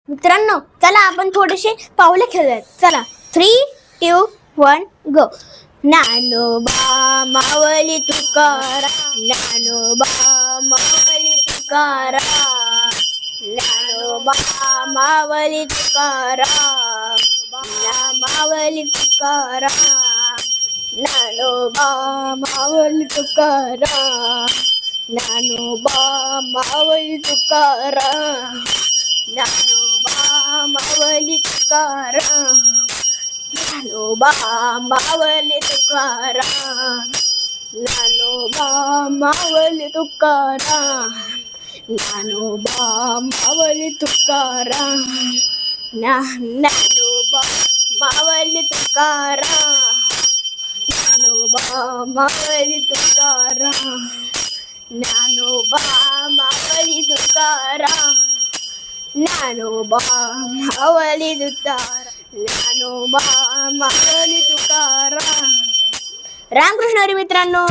मित्रांनो चला आपण थोडेसे पावले खेळूयात. चला 3, 2, 1 गो. ज्ञानोबा माऊली तुकाराम, ज्ञानोबा माऊली तुकाराम, ज्ञानोबा माऊली तुकाराम, माऊली तुकाराम, ज्ञानोबा माऊली तुकाराम, ज्ञानोबा माऊली तुकाराम, ज्ञानोबा माऊली तुकाराम, ज्ञानोबा माऊली तुकाराम, ज्ञानोबा माऊली तुकाराम, ज्ञानोबा माऊली तुकाराम, ज्ञानोबा माऊली तुकाराम, ज्ञानोबा माऊली तुकाराम, ज्ञानोबा माऊली तुकाराम, ज्ञानोबा माऊली तुकाराम, ज्ञानोबा माऊली तुकाराम. रामकृष्ण हरी मित्रांनो.